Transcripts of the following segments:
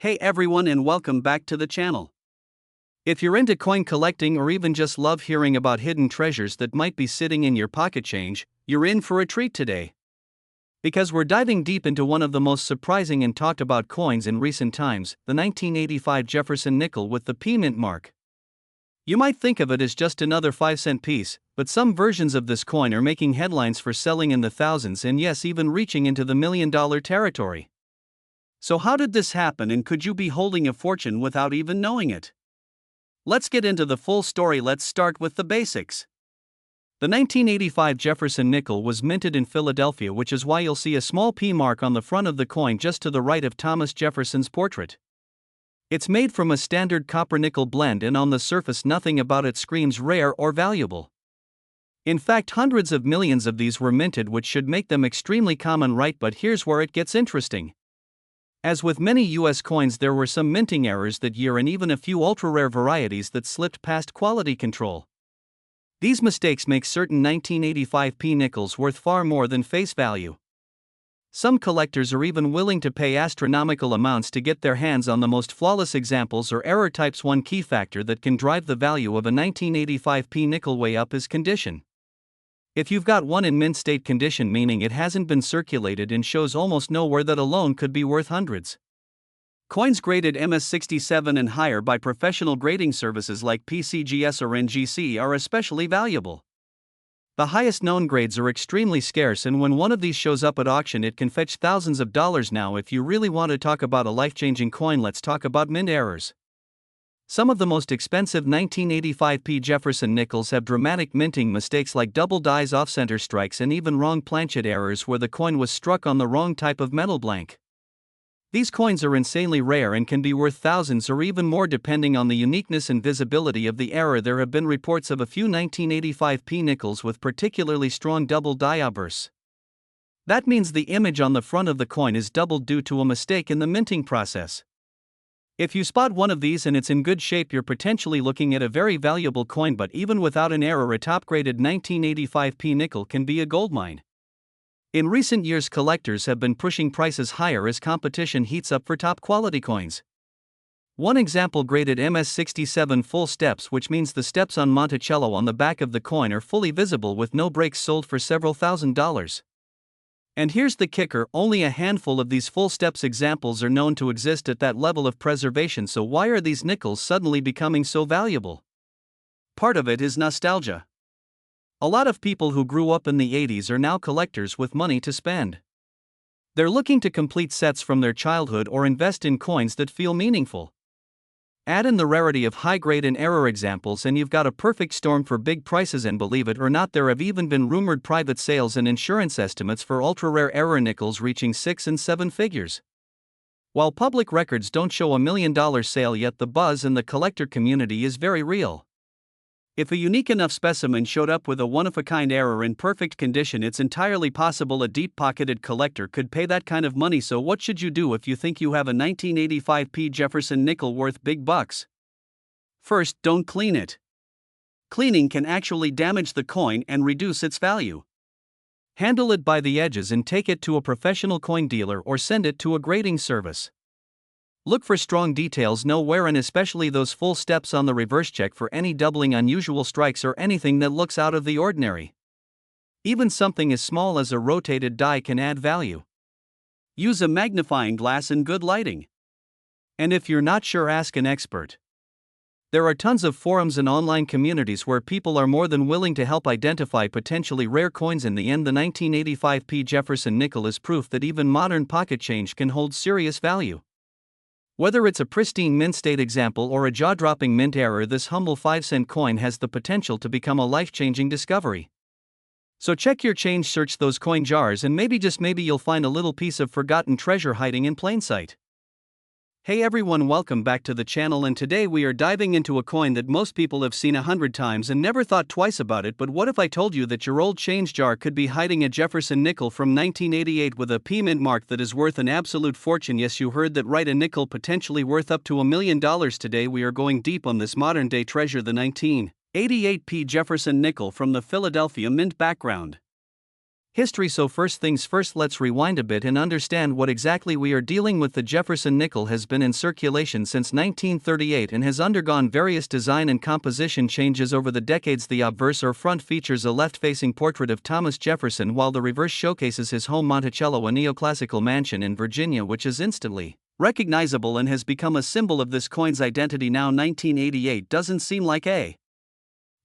Hey everyone and welcome back to the channel. If you're into coin collecting or even just love hearing about hidden treasures that might be sitting in your pocket change, you're in for a treat today. Because we're diving deep into one of the most surprising and talked about coins in recent times, the 1985 Jefferson nickel with the P mint mark. You might think of it as just another 5-cent piece, but some versions of this coin are making headlines for selling in the thousands and yes, even reaching into the million-dollar territory. So how did this happen, and could you be holding a fortune without even knowing it? Let's get into the full story. Let's start with the basics. The 1985 Jefferson nickel was minted in Philadelphia, which is why you'll see a small P mark on the front of the coin just to the right of Thomas Jefferson's portrait. It's made from a standard copper-nickel blend, and on the surface nothing about it screams rare or valuable. In fact, hundreds of millions of these were minted, which should make them extremely common, right? But here's where it gets interesting. As with many US coins, there were some minting errors that year and even a few ultra-rare varieties that slipped past quality control. These mistakes make certain 1985 P nickels worth far more than face value. Some collectors are even willing to pay astronomical amounts to get their hands on the most flawless examples or error types. One key factor that can drive the value of a 1985 P nickel way up is condition. If you've got one in mint state condition, meaning it hasn't been circulated and shows almost no wear, that alone could be worth hundreds. Coins graded MS67 and higher by professional grading services like PCGS or NGC are especially valuable. The highest known grades are extremely scarce, and when one of these shows up at auction, it can fetch thousands of dollars. Now, if you really want to talk about a life-changing coin, let's talk about mint errors. Some of the most expensive 1985 P Jefferson nickels have dramatic minting mistakes like double dies, off-center strikes, and even wrong planchet errors where the coin was struck on the wrong type of metal blank. These coins are insanely rare and can be worth thousands or even more depending on the uniqueness and visibility of the error. There have been reports of a few 1985 P nickels with particularly strong double die outbursts. That means the image on the front of the coin is doubled due to a mistake in the minting process. If you spot one of these and it's in good shape, you're potentially looking at a very valuable coin. But even without an error, a top-graded 1985 P nickel can be a goldmine. In recent years, collectors have been pushing prices higher as competition heats up for top-quality coins. One example, graded MS67 full steps, which means the steps on Monticello on the back of the coin are fully visible with no breaks, sold for several $1,000s. And here's the kicker, only a handful of these full steps examples are known to exist at that level of preservation. So why are these nickels suddenly becoming so valuable? Part of it is nostalgia. A lot of people who grew up in the 80s are now collectors with money to spend. They're looking to complete sets from their childhood or invest in coins that feel meaningful. Add in the rarity of high-grade and error examples and you've got a perfect storm for big prices. And believe it or not, there have even been rumored private sales and insurance estimates for ultra-rare error nickels reaching 6 and 7 figures. While public records don't show $1 million sale yet, the buzz in the collector community is very real. If a unique enough specimen showed up with a one-of-a-kind error in perfect condition, it's entirely possible a deep-pocketed collector could pay that kind of money. So what should you do if you think you have a 1985 P Jefferson nickel worth big bucks? First, don't clean it. Cleaning can actually damage the coin and reduce its value. Handle it by the edges and take it to a professional coin dealer or send it to a grading service. Look for strong details, no wear, and especially those full steps on the reverse. Check for any doubling, unusual strikes, or anything that looks out of the ordinary. Even something as small as a rotated die can add value. Use a magnifying glass and good lighting. And if you're not sure, ask an expert. There are tons of forums and online communities where people are more than willing to help identify potentially rare coins. In the end, the 1985 P Jefferson nickel is proof that even modern pocket change can hold serious value. Whether it's a pristine mint state example or a jaw-dropping mint error, this humble 5-cent coin has the potential to become a life-changing discovery. So check your change, search those coin jars, and maybe, just maybe, you'll find a little piece of forgotten treasure hiding in plain sight. Hey everyone, welcome back to the channel, and today we are diving into a coin that most people have seen 100 times and never thought twice about it. But what if I told you that your old change jar could be hiding a Jefferson nickel from 1988 with a P mint mark that is worth an absolute fortune? Yes, you heard that right, a nickel potentially worth up to $1 million. Today we are going deep on this modern day treasure, the 1988 P Jefferson nickel from the Philadelphia Mint. Background. History. So first things first, let's rewind a bit and understand what exactly we are dealing with. The Jefferson nickel has been in circulation since 1938 and has undergone various design and composition changes over the decades. The obverse or front features a left-facing portrait of Thomas Jefferson, while the reverse showcases his home Monticello, a neoclassical mansion in Virginia which is instantly recognizable and has become a symbol of this coin's identity. Now 1988 doesn't seem like a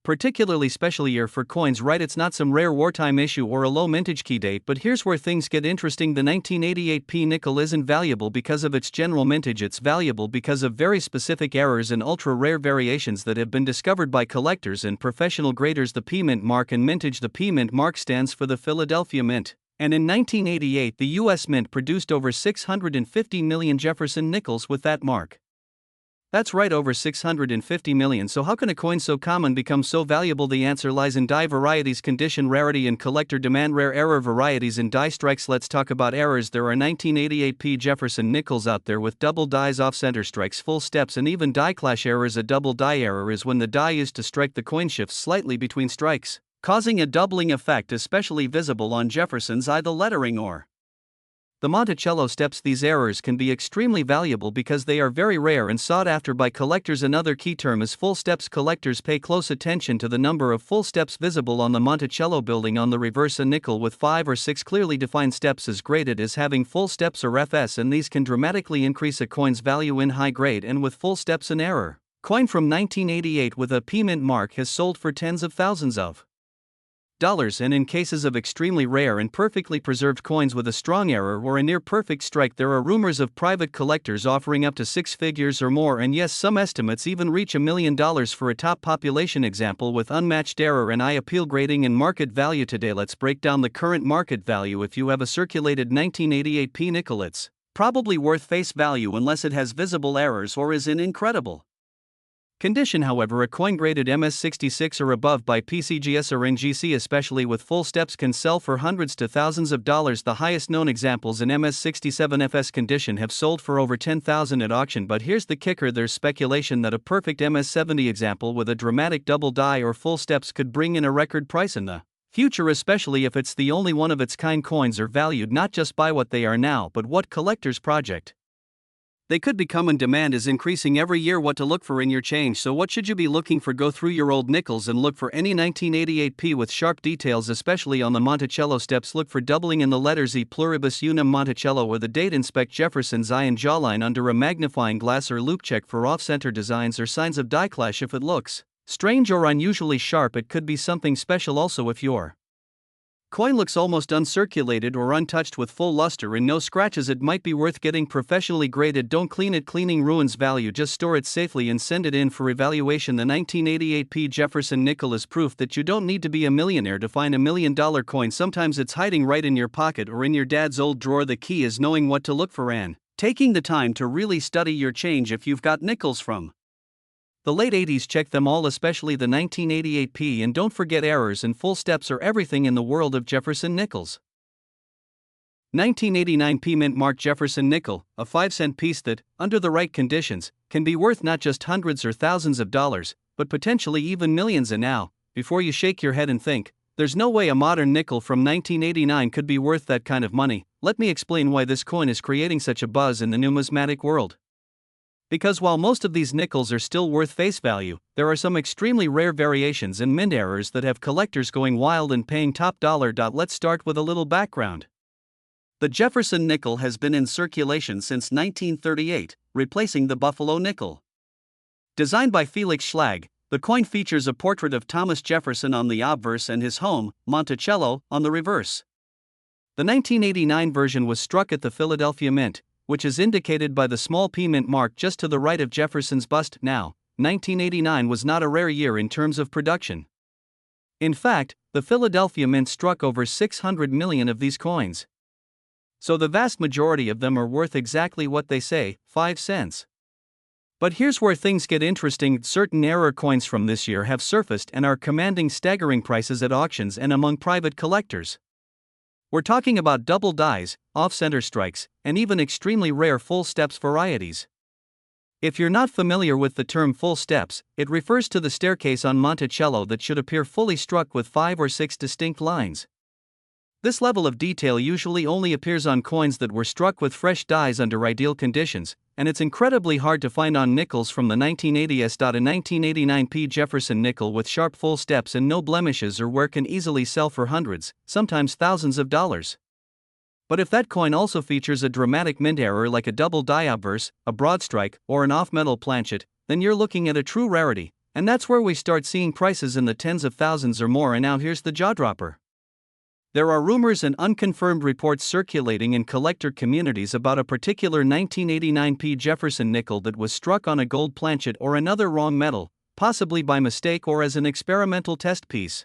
particularly special year for coins, right? It's not some rare wartime issue or a low mintage key date, but here's where things get interesting. The 1988 P nickel isn't valuable because of its general mintage, it's valuable because of very specific errors and ultra-rare variations that have been discovered by collectors and professional graders. The P mint mark and mintage. The P mint mark stands for the Philadelphia Mint, and in 1988 the U.S. Mint produced over 650 million Jefferson nickels with that mark. That's right, over 650 million. So how can a coin so common become so valuable? The answer lies in die varieties, condition, rarity, and collector demand. Rare error varieties and die strikes. Let's talk about errors. There are 1988 P Jefferson nickels out there with double dies, off-center strikes, full steps, and even die clash errors. A double die error is when the die used to strike the coin shifts slightly between strikes, causing a doubling effect, especially visible on Jefferson's eye, the lettering, or the Monticello steps. These errors can be extremely valuable because they are very rare and sought after by collectors. Another key term is full steps. Collectors pay close attention to the number of full steps visible on the Monticello building. On the reverse, a nickel with 5 or 6 clearly defined steps is graded as having full steps or FS, and these can dramatically increase a coin's value in high grade. And with full steps, an error coin from 1988 with a P mint mark has sold for tens of thousands of dollars, and in cases of extremely rare and perfectly preserved coins with a strong error or a near perfect strike, there are rumors of private collectors offering up to 6 figures or more, and yes, some estimates even reach $1 million for a top population example with unmatched error and eye appeal. Grading and market value. Today let's break down the current market value. If you have a circulated 1988 P nickel, it's probably worth face value unless it has visible errors or is in incredible condition. However, a coin graded MS66 or above by PCGS or NGC, especially with full steps, can sell for hundreds to thousands of dollars. The highest known examples in MS67 FS condition have sold for over $10,000 at auction. But here's the kicker: there's speculation that a perfect MS70 example with a dramatic double die or full steps could bring in a record price in the future, especially if it's the only one of its kind. Coins are valued not just by what they are now, but what collectors project they could become, and demand is increasing every year. What to look for in your change. So what should you be looking for? Go through your old nickels and look for any 1988 P with sharp details, especially on the Monticello steps. Look for doubling in the letters E pluribus unum Monticello or the date. Inspect Jefferson's eye and jawline under a magnifying glass or loop. Check for off-center designs or signs of die clash. If it looks strange or unusually sharp, it could be something special. Also, if your coin looks almost uncirculated or untouched with full luster and no scratches, it might be worth getting professionally graded. Don't clean it. Cleaning ruins value. Just store it safely and send it in for evaluation. The 1988 P Jefferson nickel is proof that you don't need to be a millionaire to find $1 million coin. Sometimes it's hiding right in your pocket or in your dad's old drawer. The key is knowing what to look for and taking the time to really study your change. If you've got nickels from the late 80s, check them all, especially the 1988 P, and don't forget errors and full steps are everything in the world of Jefferson nickels. 1989 P mint mark Jefferson nickel, a 5-cent piece that, under the right conditions, can be worth not just hundreds or thousands of dollars, but potentially even millions. And now, before you shake your head and think, there's no way a modern nickel from 1989 could be worth that kind of money, let me explain why this coin is creating such a buzz in the numismatic world. Because while most of these nickels are still worth face value, there are some extremely rare variations and mint errors that have collectors going wild and paying top dollar. Let's start with a little background. The Jefferson nickel has been in circulation since 1938, replacing the Buffalo nickel. Designed by Felix Schlag, the coin features a portrait of Thomas Jefferson on the obverse and his home, Monticello, on the reverse. The 1989 version was struck at the Philadelphia Mint, which is indicated by the small P mint mark just to the right of Jefferson's bust. Now, 1989 was not a rare year in terms of production. In fact, the Philadelphia Mint struck over 600 million of these coins. So the vast majority of them are worth exactly what they say, 5 cents. But here's where things get interesting. Certain error coins from this year have surfaced and are commanding staggering prices at auctions and among private collectors. We're talking about double dies, off-center strikes, and even extremely rare full steps varieties. If you're not familiar with the term full steps, it refers to the staircase on Monticello that should appear fully struck with 5 or 6 distinct lines. This level of detail usually only appears on coins that were struck with fresh dies under ideal conditions, and it's incredibly hard to find on nickels from the 1980s. A 1989 P. Jefferson nickel with sharp full steps and no blemishes or wear can easily sell for hundreds, sometimes thousands of dollars. But if that coin also features a dramatic mint error like a double die obverse, a broad strike, or an off-metal planchet, then you're looking at a true rarity, and that's where we start seeing prices in the tens of thousands or more. And now here's the jaw-dropper. There are rumors and unconfirmed reports circulating in collector communities about a particular 1989 P. Jefferson nickel that was struck on a gold planchet or another wrong metal, possibly by mistake or as an experimental test piece.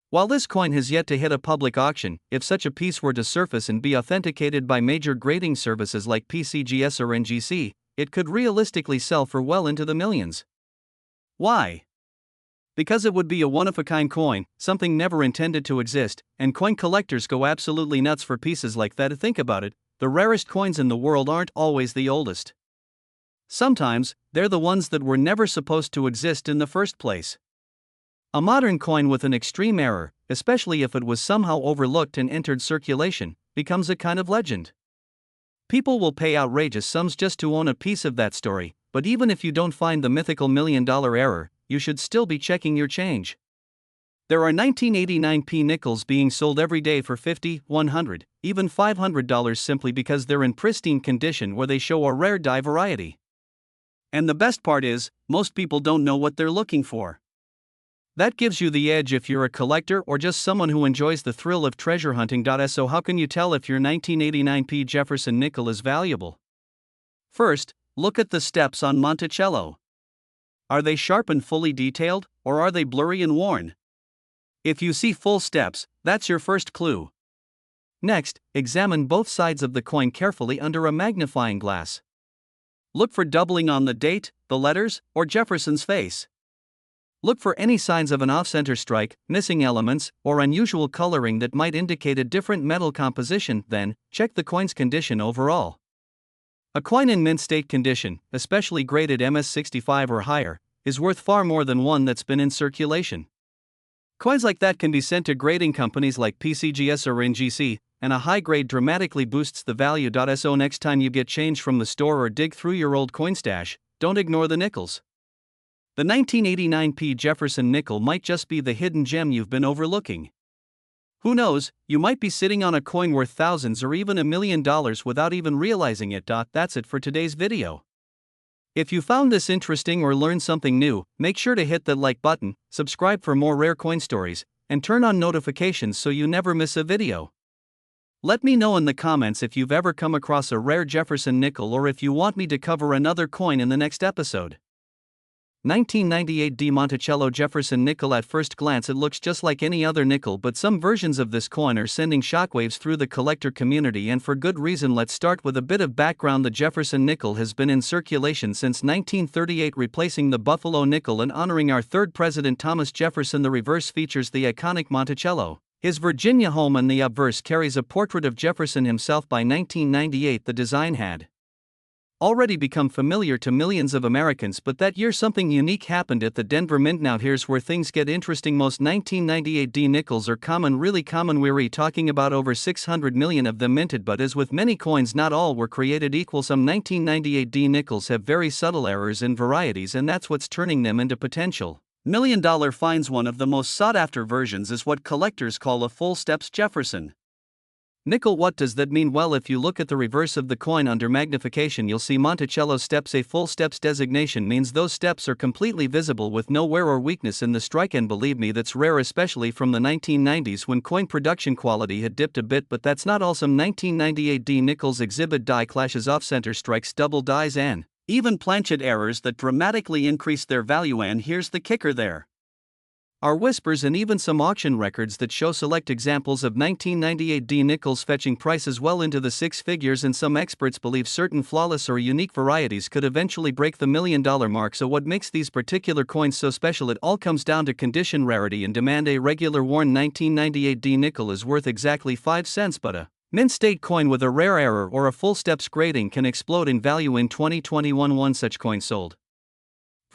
While this coin has yet to hit a public auction, if such a piece were to surface and be authenticated by major grading services like PCGS or NGC, it could realistically sell for well into the millions. Why? Because it would be a one-of-a-kind coin, something never intended to exist, and coin collectors go absolutely nuts for pieces like that. Think about it, the rarest coins in the world aren't always the oldest. Sometimes, they're the ones that were never supposed to exist in the first place. A modern coin with an extreme error, especially if it was somehow overlooked and entered circulation, becomes a kind of legend. People will pay outrageous sums just to own a piece of that story, but even if you don't find the mythical $1 million error, you should still be checking your change. There are 1989 P nickels being sold every day for $50, $100, even $500 simply because they're in pristine condition or they show a rare die variety. And the best part is, most people don't know what they're looking for. That gives you the edge if you're a collector or just someone who enjoys the thrill of treasure hunting. So how can you tell if your 1989 P Jefferson nickel is valuable? First, look at the steps on Monticello. Are they sharp and fully detailed, or are they blurry and worn? If you see full steps, that's your first clue. Next, examine both sides of the coin carefully under a magnifying glass. Look for doubling on the date, the letters, or Jefferson's face. Look for any signs of an off-center strike, missing elements, or unusual coloring that might indicate a different metal composition. Then, check the coin's condition overall. A coin in mint state condition, especially graded MS65 or higher, is worth far more than one that's been in circulation. Coins like that can be sent to grading companies like PCGS or NGC, and a high grade dramatically boosts the value. So next time you get change from the store or dig through your old coin stash, don't ignore the nickels. The 1989 P. Jefferson nickel might just be the hidden gem you've been overlooking. Who knows, you might be sitting on a coin worth thousands or even $1 million without even realizing it. That's it for today's video. If you found this interesting or learned something new, make sure to hit that like button, subscribe for more rare coin stories, and turn on notifications so you never miss a video. Let me know in the comments if you've ever come across a rare Jefferson nickel or if you want me to cover another coin in the next episode. 1998 D Monticello Jefferson nickel. At first glance it looks just like any other nickel, but some versions of this coin are sending shockwaves through the collector community, and for good reason. Let's start with a bit of background. The Jefferson nickel has been in circulation since 1938, replacing the Buffalo nickel and honoring our third president Thomas Jefferson. The reverse features the iconic Monticello, his Virginia home, and the obverse carries a portrait of Jefferson himself. By 1998 the design had already become familiar to millions of Americans, but that year something unique happened at the Denver Mint. Now here's where things get interesting. Most 1998 D nickels are common, really common. We're talking about over 600 million of them minted, but as with many coins, not all were created equal. Some 1998 D nickels have very subtle errors in varieties, and that's what's turning them into potential $1 million finds. One of the most sought-after versions is what collectors call a full steps Jefferson nickel. What does that mean? Well, if you look at the reverse of the coin under magnification, you'll see Monticello steps. A full steps designation means those steps are completely visible with no wear or weakness in the strike, and believe me, that's rare, especially from the 1990s when coin production quality had dipped a bit. But that's not all. Some 1998 D nickels exhibit die clashes, off-center strikes, double dies, and even planchet errors that dramatically increase their value. And here's the kicker: there are whispers and even some auction records that show select examples of 1998 D nickels fetching prices well into the six figures, and some experts believe certain flawless or unique varieties could eventually break the $1 million mark. So what makes these particular coins so special? It all comes down to condition, rarity, and demand. A regular worn 1998 D nickel is worth exactly 5 cents, but a mint state coin with a rare error or a full steps grading can explode in value. In 2021, one such coin sold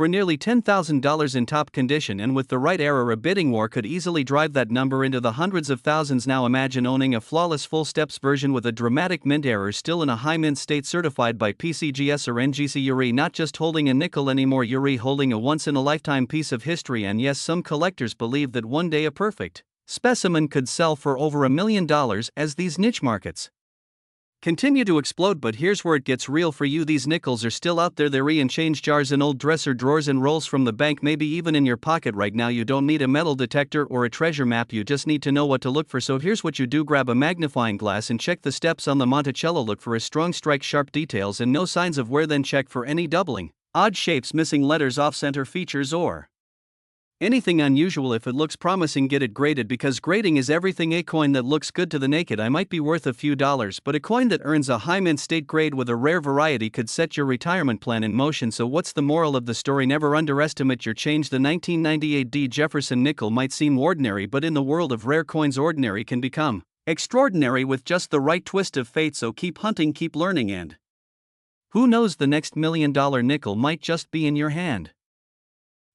For nearly $10,000 in top condition and with the right error, a bidding war could easily drive that number into the hundreds of thousands. Now imagine owning a flawless full steps version with a dramatic mint error still in a high mint state, certified by PCGS or NGC. You're not just holding a nickel anymore, you're holding a once-in-a-lifetime piece of history. And yes, some collectors believe that one day a perfect specimen could sell for over $1 million as these niche markets continue to explode. But here's where it gets real for you. These nickels are still out there. They're in change jars, in old dresser drawers, and rolls from the bank, maybe even in your pocket right now. You don't need a metal detector or a treasure map, you just need to know what to look for. So here's what you do: grab a magnifying glass and check the steps on the Monticello. Look for a strong strike, sharp details, and no signs of wear. Then check for any doubling, odd shapes, missing letters, off-center features, or anything unusual. If it looks promising, get it graded, because grading is everything. A coin that looks good to the naked eye might be worth a few dollars, but a coin that earns a high mint state grade with a rare variety could set your retirement plan in motion. So what's the moral of the story? Never underestimate your change. The 1998 D Jefferson nickel might seem ordinary, but in the world of rare coins, ordinary can become extraordinary with just the right twist of fate. So keep hunting, keep learning, and who knows, the next $1 million nickel might just be in your hand.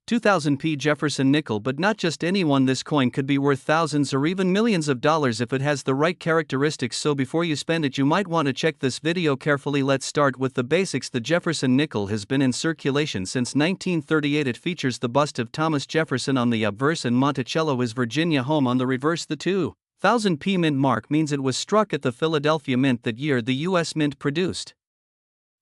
2000p Jefferson nickel, but not just any one. This coin could be worth thousands or even millions of dollars if it has the right characteristics. So before you spend it, you might want to check this video carefully. Let's start with the basics. The Jefferson nickel has been in circulation since 1938. It features the bust of Thomas Jefferson on the obverse and Monticello, his Virginia home, on the reverse. The 2000p mint mark means it was struck at the Philadelphia Mint that year. The U.S. Mint produced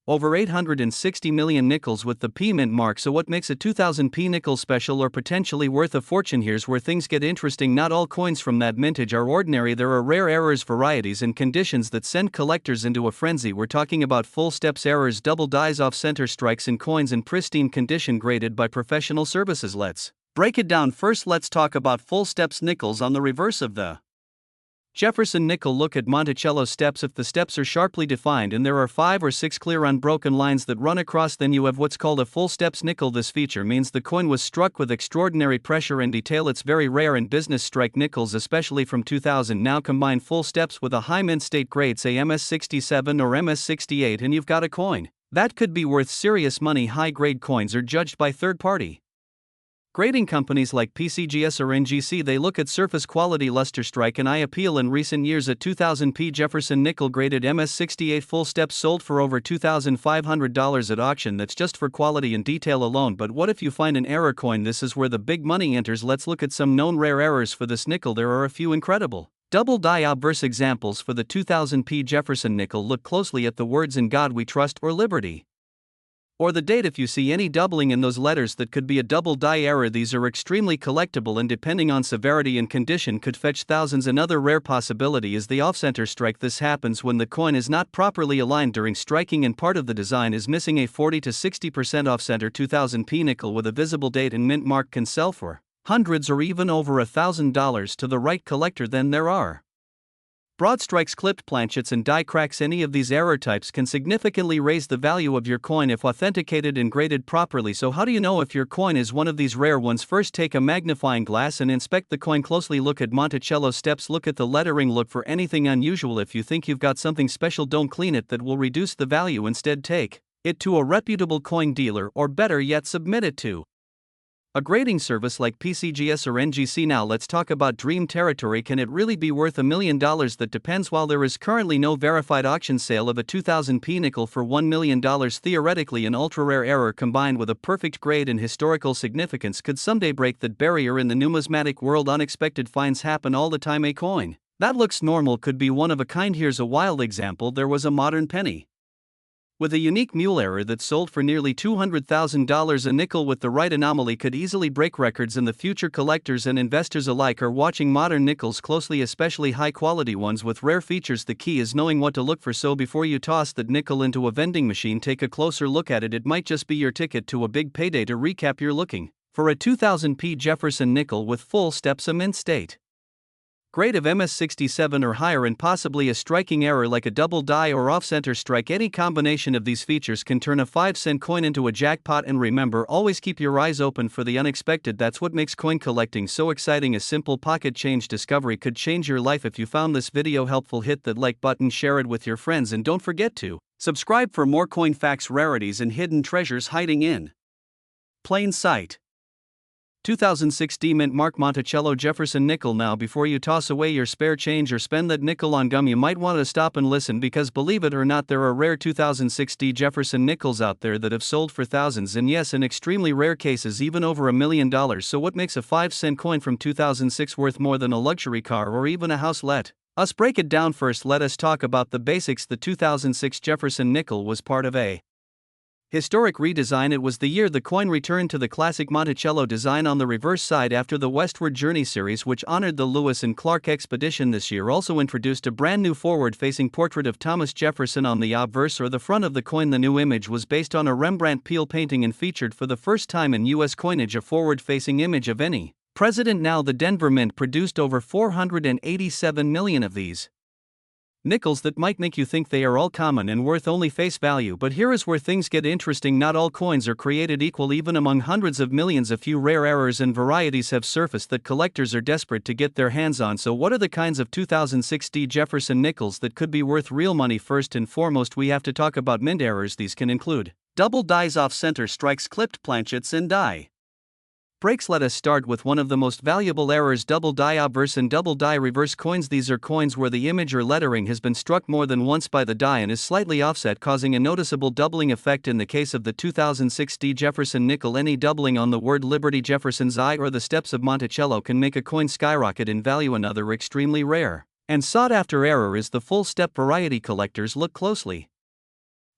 over 860 million nickels with the P mint mark. So what makes a 2000p nickel special or potentially worth a fortune? Here's where things get interesting. Not all coins from that mintage are ordinary. There are rare errors, varieties, and conditions that send collectors into a frenzy. We're talking about full steps errors, double dies, off-center strikes, and coins in pristine condition graded by professional services. Let's break it down. First, let's talk about full steps nickels on the reverse of the Jefferson nickel. Look at Monticello steps. If the steps are sharply defined and there are 5 or 6 clear unbroken lines that run across, then you have what's called a full steps nickel. This feature means the coin was struck with extraordinary pressure and detail. It's very rare in business strike nickels, especially from 2000. Now combine full steps with a high mint state grade, say MS67 or MS68, and you've got a coin that could be worth serious money. High grade coins are judged by third-party grading companies like PCGS or NGC. They look at surface quality, luster, strike, and eye appeal. In recent years, a 2000p Jefferson nickel graded MS68 full steps sold for over $2,500 at auction. That's just for quality and detail alone. But what if you find an error coin? This is where the big money enters. Let's look at some known rare errors for this nickel. There are a few incredible double die obverse examples for the 2000p Jefferson nickel. Look closely at the words "In God We Trust" or "Liberty," or the date. If you see any doubling in those letters, that could be a double die error. These are extremely collectible and, depending on severity and condition, could fetch thousands. Another rare possibility is the off-center strike. This happens when the coin is not properly aligned during striking and part of the design is missing. A 40 to 60% off-center 2000p nickel with a visible date and mint mark can sell for hundreds or even over $1,000 to the right collector. Then there are broad strikes, clipped planchets, and die cracks. Any of these error types can significantly raise the value of your coin if authenticated and graded properly. So how do you know if your coin is one of these rare ones? First, take a magnifying glass and inspect the coin closely. Look at Monticello steps, look at the lettering, look for anything unusual. If you think you've got something special, don't clean it. That will reduce the value. Instead, take it to a reputable coin dealer, or better yet, submit it to a grading service like PCGS or NGC. Now let's talk about dream territory. Can it really be worth $1 million? That depends. While there is currently no verified auction sale of a 2000p nickel for $1 million, theoretically an ultra-rare error combined with a perfect grade and historical significance could someday break that barrier. In the numismatic world, unexpected finds happen all the time. A coin that looks normal could be one of a kind. Here's a wild example. There was a modern penny with a unique mule error that sold for nearly $200,000. A nickel with the right anomaly could easily break records in the future. Collectors and investors alike are watching modern nickels closely, especially high-quality ones with rare features. The key is knowing what to look for. So before you toss that nickel into a vending machine, take a closer look at it. It might just be your ticket to a big payday. To recap, you're looking for a 2000p Jefferson nickel with full steps, a mint state grade of MS67 or higher, and possibly a striking error like a double die or off-center strike. Any combination of these features can turn a 5-cent coin into a jackpot. And remember, always keep your eyes open for the unexpected. That's what makes coin collecting so exciting. A simple pocket change discovery could change your life. If you found this video helpful, hit that like button, share it with your friends, and don't forget to subscribe for more coin facts, rarities, and hidden treasures hiding in Plain sight. 2006 D-Mint Mark Monticello Jefferson nickel. Now before you toss away your spare change or spend that nickel on gum, you might want to stop and listen, because believe it or not, there are rare 2006 D Jefferson nickels out there that have sold for thousands, and yes, in extremely rare cases even over $1 million. So what makes a 5-cent coin from 2006 worth more than a luxury car or even a house? Let us break it down. First, let us talk about the basics. The 2006 Jefferson nickel was part of a historic redesign. It was the year the coin returned to the classic Monticello design on the reverse side after the Westward Journey series, which honored the Lewis and Clark expedition. This year also introduced a brand new forward-facing portrait of Thomas Jefferson on the obverse or the front of the coin. The new image was based on a Rembrandt Peale painting and featured for the first time in U.S. coinage a forward-facing image of any president. Now the Denver Mint produced over 487 million of these nickels that might make you think they are all common and worth only face value, but here is where things get interesting. Not all coins are created equal. Even among hundreds of millions, a few rare errors and varieties have surfaced that collectors are desperate to get their hands on. So what are the kinds of 2006 D Jefferson nickels that could be worth real money? First and foremost, we have to talk about mint errors. These can include double dies, off-center strikes, clipped planchets, and die breaks. Let us start with one of the most valuable errors: double die obverse and double die reverse coins. These are coins where the image or lettering has been struck more than once by the die and is slightly offset, causing a noticeable doubling effect. In the case of the 2006 D Jefferson nickel, any doubling on the word Liberty, Jefferson's eye, or the steps of Monticello can make a coin skyrocket in value. Another extremely rare and sought-after error is the full step variety. Collectors look closely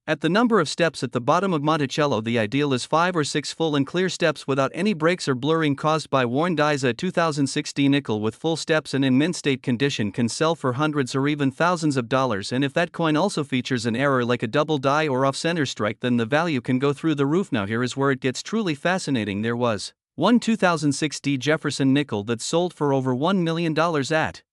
at the number of steps at the bottom of Monticello. The ideal is 5 or 6 full and clear steps without any breaks or blurring caused by worn dies. A 2006 D nickel with full steps and in mint state condition can sell for hundreds or even thousands of dollars, and if that coin also features an error like a double die or off-center strike, then the value can go through the roof. Now here is where it gets truly fascinating. There was one 2006 D Jefferson nickel that sold for over $1 million at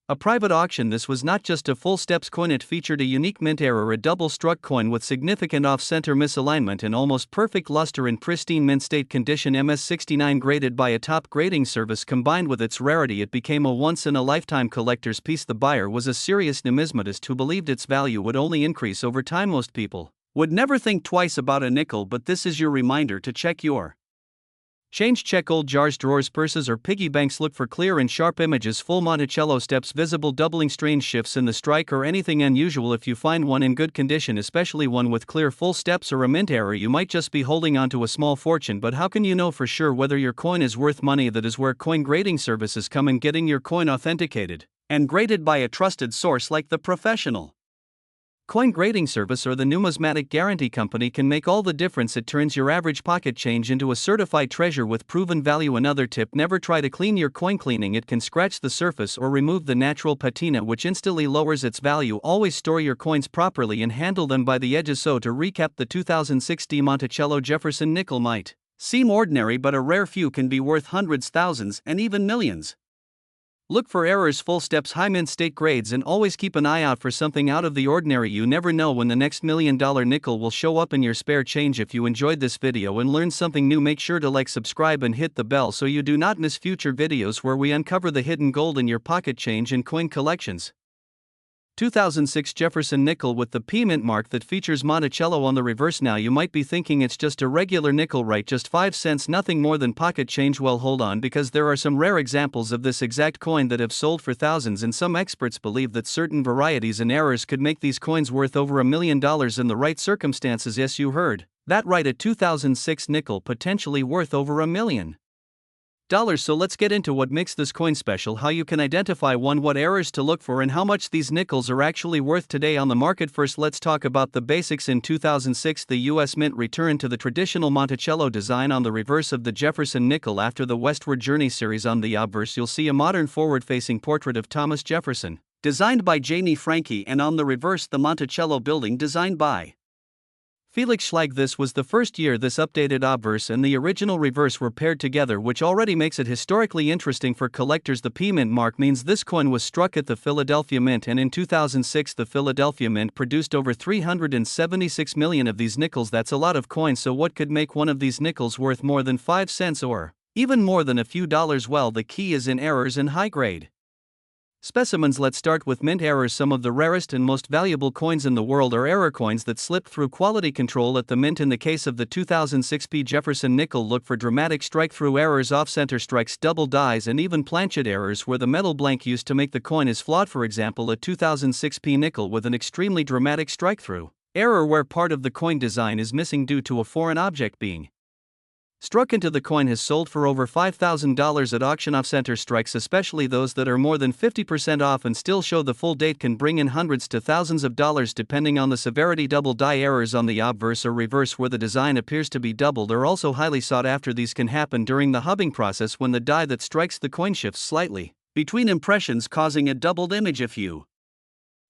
a private auction. This was not just a full steps coin, it featured a unique mint error, a double struck coin with significant off-center misalignment and almost perfect luster in pristine mint state condition. MS69 graded by a top grading service. Combined with its rarity, it became a once-in-a-lifetime collector's piece. The buyer was a serious numismatist who believed its value would only increase over time. Most people would never think twice about a nickel, but this is your reminder to check your change. Check old jars, drawers, purses, or piggy banks. Look for clear and sharp images, full Monticello steps visible, doubling, strange shifts in the strike, or anything unusual. If you find one in good condition, especially one with clear full steps or a mint error, you might just be holding onto a small fortune. But how can you know for sure whether your coin is worth money? That is where coin grading services come in. Getting your coin authenticated and graded by a trusted source like the professional coin grading service or the numismatic guarantee company can make all the difference. It turns your average pocket change into a certified treasure with proven value. Another tip: never try to clean your coin. Cleaning it can scratch the surface or remove the natural patina, which instantly lowers its value. Always store your coins properly and handle them by the edges. So to recap, the 2006 D Monticello Jefferson nickel might seem ordinary, but a rare few can be worth hundreds, thousands, and even millions. Look for errors, full steps, high mint state grades, and always keep an eye out for something out of the ordinary. You never know when the next $1 million nickel will show up in your spare change. If you enjoyed this video and learned something new, make sure to like, subscribe, and hit the bell so you do not miss future videos where we uncover the hidden gold in your pocket change and coin collections. 2006 Jefferson nickel with the P mint mark that features Monticello on the reverse. Now you might be thinking it's just a regular nickel, right? Just 5 cents, nothing more than pocket change. Well, hold on, because there are some rare examples of this exact coin that have sold for thousands, and some experts believe that certain varieties and errors could make these coins worth over $1 million in the right circumstances. Yes, you heard that right, a 2006 nickel potentially worth over $1 million. So let's get into what makes this coin special, how you can identify one, what errors to look for, and how much these nickels are actually worth today on the market. First, let's talk about the basics. In 2006, the U.S. Mint returned to the traditional Monticello design on the reverse of the Jefferson nickel. After the Westward Journey series, on the obverse you'll see a modern forward-facing portrait of Thomas Jefferson, designed by Jamie Franke, and on the reverse the Monticello building, designed by Felix Schlag. This was the first year this updated obverse and the original reverse were paired together, which already makes it historically interesting for collectors. The P mint mark means this coin was struck at the Philadelphia Mint, and in 2006 the Philadelphia Mint produced over 376 million of these nickels. That's a lot of coins. So what could make one of these nickels worth more than 5 cents or even more than a few dollars? Well, the key is in errors and high grade Specimens. Let's start with mint errors. Some of the rarest and most valuable coins in the world are error coins that slipped through quality control at the mint. In the case of the 2006 Jefferson nickel, look for dramatic strike-through errors, off-center strikes, double dies, and even planchet errors where the metal blank used to make the coin is flawed. For example, a 2006 nickel with an extremely dramatic strike-through error where part of the coin design is missing due to a foreign object being struck into the coin has sold for over $5,000 at auction. Off-center strikes, especially those that are more than 50% off and still show the full date, can bring in hundreds to thousands of dollars depending on the severity. Double die errors on the obverse or reverse where the design appears to be doubled are also highly sought after. These can happen during the hubbing process when the die that strikes the coin shifts slightly between impressions, causing a doubled image. If you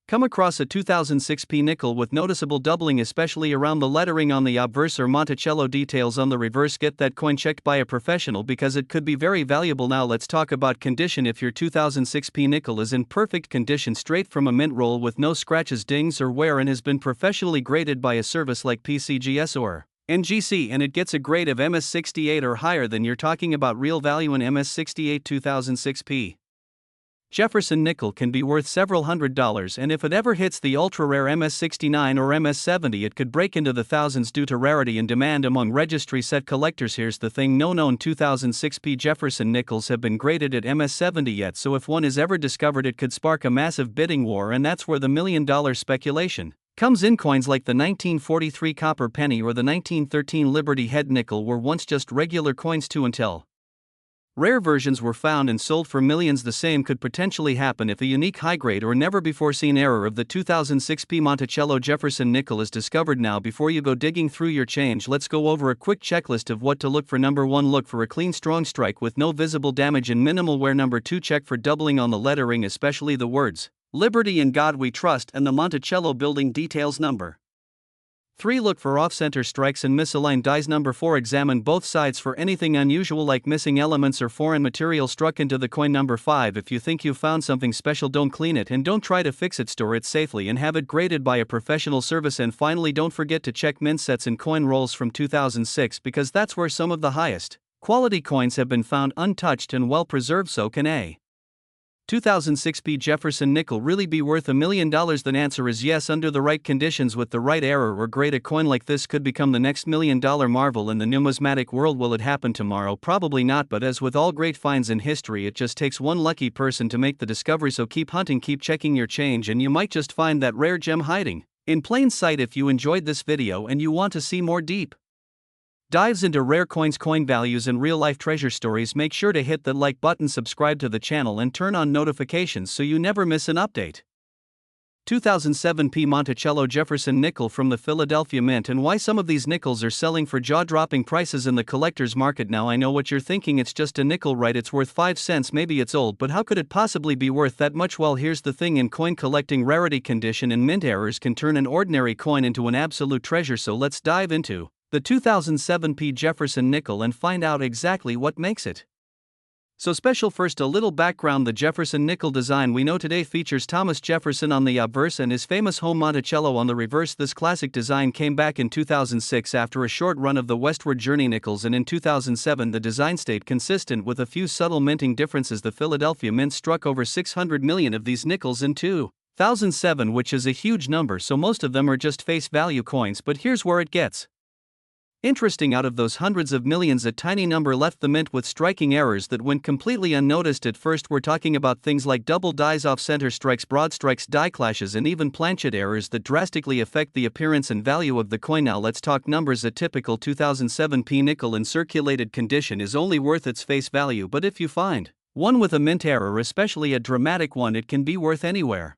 come across a 2006 nickel with noticeable doubling, especially around the lettering on the obverse or Monticello details on the reverse, get that coin checked by a professional because it could be very valuable. Now let's talk about condition. If your 2006 nickel is in perfect condition, straight from a mint roll with no scratches, dings, or wear, and has been professionally graded by a service like PCGS or NGC, and it gets a grade of MS68 or higher, then you're talking about real value. In MS68 2006 Jefferson nickel can be worth several $100s, and if it ever hits the ultra-rare MS69 or MS70, it could break into the thousands due to rarity and demand among registry set collectors. Here's the thing: no known 2006 Jefferson nickels have been graded at MS70 yet, so if one is ever discovered, it could spark a massive bidding war, and that's where the million-dollar speculation comes in. Coins like the 1943 copper penny or the 1913 Liberty Head nickel were once just regular coins too, until rare versions were found and sold for millions. The same could potentially happen if a unique high-grade or never-before-seen error of the 2006 Monticello Jefferson nickel is discovered. Now, before you go digging through your change, let's go over a quick checklist of what to look for. Number 1, look for a clean, strong strike with no visible damage and minimal wear. Number 2, check for doubling on the lettering, especially the words "Liberty and God We Trust" and the Monticello building details. Number 3, look for off-center strikes and misaligned dies. Number 4, examine both sides for anything unusual like missing elements or foreign material struck into the coin. Number 5, if you think you found something special, don't clean it and don't try to fix it. Store it safely and have it graded by a professional service. And finally, don't forget to check mint sets and coin rolls from 2006 because that's where some of the highest quality coins have been found untouched and well preserved. So can a 2006 Jefferson nickel really be worth $1 million? The answer is yes, under the right conditions with the right error or grade. A coin like this could become the next $1 million marvel in the numismatic world. Will it happen tomorrow? Probably not, but as with all great finds in history, it just takes one lucky person to make the discovery. So keep hunting, keep checking your change, and you might just find that rare gem hiding in plain sight. If you enjoyed this video and you want to see more deep dives into rare coins, coin values, and real-life treasure stories, make sure to hit the like button, subscribe to the channel, and turn on notifications so you never miss an update. 2007 Monticello Jefferson nickel from the Philadelphia Mint, and why some of these nickels are selling for jaw-dropping prices in the collector's market. Now I know what you're thinking: it's just a nickel, right? It's worth 5 cents, maybe it's old, but how could it possibly be worth that much? Well, here's the thing: in coin collecting, rarity, condition, and mint errors can turn an ordinary coin into an absolute treasure. So let's dive into the 2007 Jefferson nickel and find out exactly what makes it so special. First, a little background: the Jefferson nickel design we know today features Thomas Jefferson on the obverse and his famous home Monticello on the reverse. This classic design came back in 2006 after a short run of the westward journey nickels, and in 2007 the design stayed consistent with a few subtle minting differences. The Philadelphia Mint struck over 600 million of these nickels in 2007, which is a huge number, so most of them are just face value coins. But here's where it gets interesting: out of those hundreds of millions, a tiny number left the mint with striking errors that went completely unnoticed at first. We're talking about things like double dies, off-center strikes, broad strikes, die clashes, and even planchet errors that drastically affect the appearance and value of the coin. Now let's talk numbers. A typical 2007 nickel in circulated condition is only worth its face value, but if you find one with a mint error, especially a dramatic one, it can be worth anywhere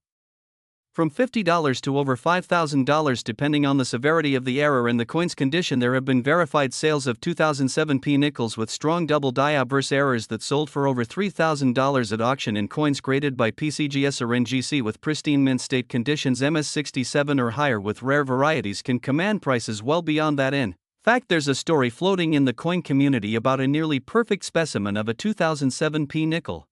from $50 to over $5,000 depending on the severity of the error and the coin's condition. There have been verified sales of 2007 nickels with strong double die obverse errors that sold for over $3,000 at auction in coins graded by PCGS or NGC with pristine mint state conditions. MS67 or higher with rare varieties can command prices well beyond that. In fact, there's a story floating in the coin community about a nearly perfect specimen of a 2007 nickel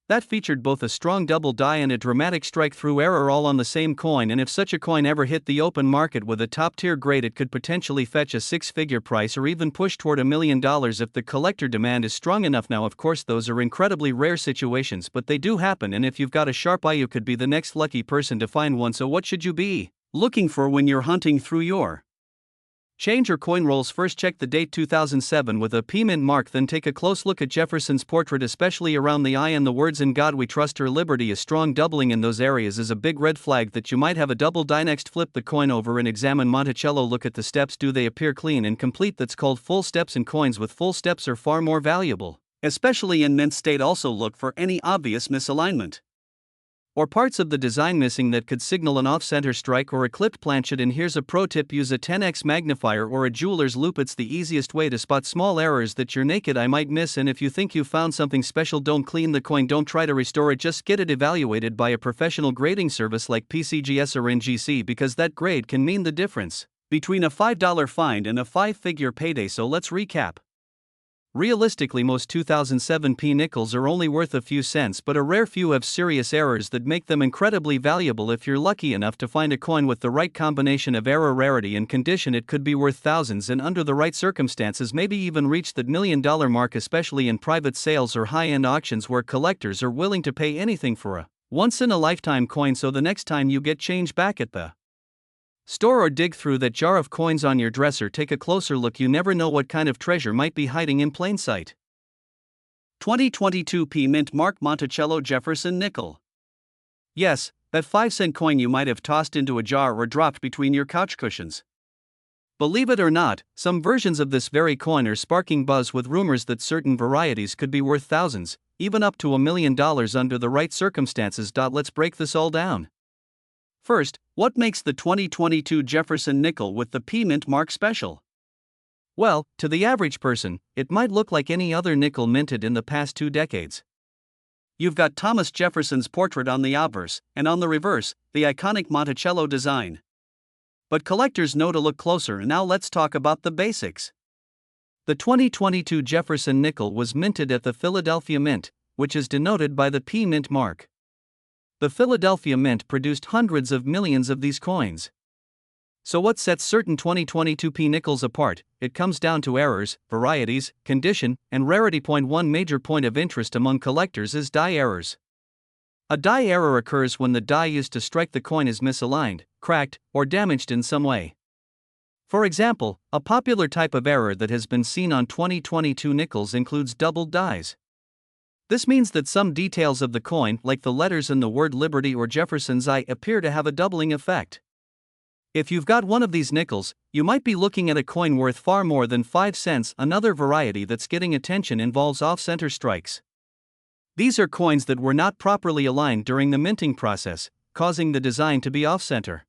That featured both a strong double die and a dramatic strike-through error all on the same coin, and if such a coin ever hit the open market with a top-tier grade, it could potentially fetch a six-figure price or even push toward $1 million if the collector demand is strong enough. Now, of course, those are incredibly rare situations, but they do happen, and if you've got a sharp eye, you could be the next lucky person to find one. So what should you be looking for when you're hunting through your change or coin rolls? First, check the date 2007 with a P mint mark, then take a close look at Jefferson's portrait, especially around the eye and the words "In God We Trust" or "Liberty." A strong doubling in those areas is a big red flag that you might have a double die. Next, flip the coin over and examine Monticello. Look at the steps. Do they appear clean and complete? That's called full steps, and coins with full steps are far more valuable, especially in mint state. Also look for any obvious misalignment or parts of the design missing that could signal an off-center strike or a clipped planchet. And here's a pro tip: use a 10x magnifier or a jeweler's loupe. It's the easiest way to spot small errors that your naked eye might miss. And if you think you found something special, don't clean the coin, don't try to restore it, just get it evaluated by a professional grading service like PCGS or NGC, because that grade can mean the difference between a $5 find and a five-figure payday. So let's recap. Realistically, most 2007 P nickels are only worth a few cents, but a rare few have serious errors that make them incredibly valuable. If you're lucky enough to find a coin with the right combination of error, rarity, and condition, it could be worth thousands, and under the right circumstances, maybe even reach that $1 million mark, especially in private sales or high-end auctions where collectors are willing to pay anything for a once-in-a-lifetime coin. So the next time you get change back at the store or dig through that jar of coins on your dresser, take a closer look. You never know what kind of treasure might be hiding in plain sight. 2022 P mint mark Monticello Jefferson nickel. Yes, that 5-cent coin you might have tossed into a jar or dropped between your couch cushions. Believe it or not, some versions of this very coin are sparking buzz with rumors that certain varieties could be worth thousands, even up to $1 million under the right circumstances. Let's break this all down. First, what makes the 2022 Jefferson nickel with the P mint mark special? Well, to the average person, it might look like any other nickel minted in the past 2 decades. You've got Thomas Jefferson's portrait on the obverse, and on the reverse, the iconic Monticello design. But collectors know to look closer, and now let's talk about the basics. The 2022 Jefferson nickel was minted at the Philadelphia Mint, which is denoted by the P mint mark. The Philadelphia Mint produced hundreds of millions of these coins. So what sets certain 2022 P nickels apart? It comes down to errors, varieties, condition, and rarity. One major point of interest among collectors is die errors. A die error occurs when the die used to strike the coin is misaligned, cracked, or damaged in some way. For example, a popular type of error that has been seen on 2022 nickels includes doubled dies. This means that some details of the coin, like the letters in the word Liberty or Jefferson's eye, appear to have a doubling effect. If you've got one of these nickels, you might be looking at a coin worth far more than 5 cents. Another variety that's getting attention involves off-center strikes. These are coins that were not properly aligned during the minting process, causing the design to be off-center.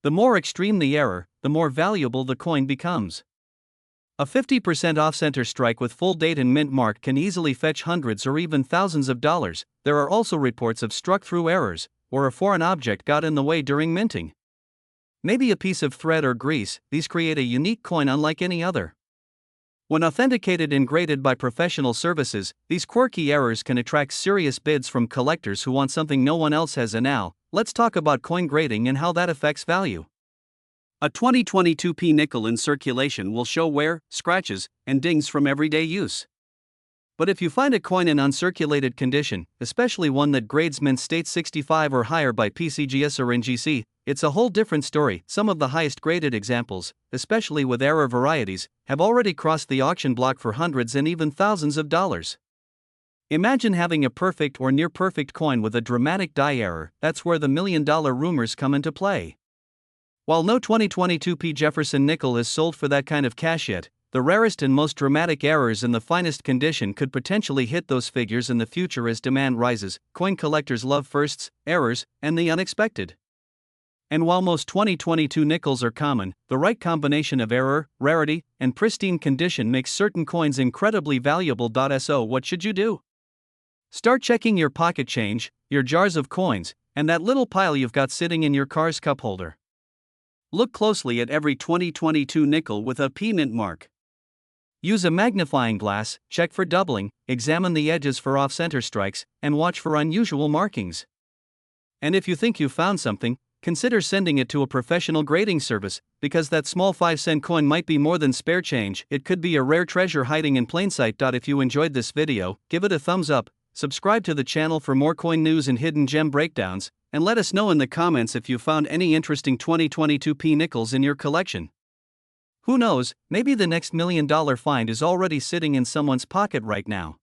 The more extreme the error, the more valuable the coin becomes. A 50% off-center strike with full date and mint mark can easily fetch hundreds or even thousands of dollars. There are also reports of struck-through errors, or a foreign object got in the way during minting. Maybe a piece of thread or grease. These create a unique coin unlike any other. When authenticated and graded by professional services, these quirky errors can attract serious bids from collectors who want something no one else has. And now, let's talk about coin grading and how that affects value. A 2022 P nickel in circulation will show wear, scratches, and dings from everyday use. But if you find a coin in uncirculated condition, especially one that grades mint state 65 or higher by PCGS or NGC, it's a whole different story. Some of the highest graded examples, especially with error varieties, have already crossed the auction block for hundreds and even thousands of dollars. Imagine having a perfect or near perfect coin with a dramatic die error. That's where the $1 million rumors come into play. While no 2022 P Jefferson nickel is sold for that kind of cash yet, the rarest and most dramatic errors in the finest condition could potentially hit those figures in the future as demand rises. Coin collectors love firsts, errors, and the unexpected. And while most 2022 nickels are common, the right combination of error, rarity, and pristine condition makes certain coins incredibly valuable. So what should you do? Start checking your pocket change, your jars of coins, and that little pile you've got sitting in your car's cup holder. Look closely at every 2022 nickel with a P mint mark. Use a magnifying glass, check for doubling, examine the edges for off-center strikes, and watch for unusual markings. And if you think you found something, consider sending it to a professional grading service, because that small 5-cent coin might be more than spare change. It could be a rare treasure hiding in plain sight. If you enjoyed this video, give it a thumbs up, subscribe to the channel for more coin news and hidden gem breakdowns, and let us know in the comments if you found any interesting 2022 P nickels in your collection. Who knows, maybe the next $1 million find is already sitting in someone's pocket right now.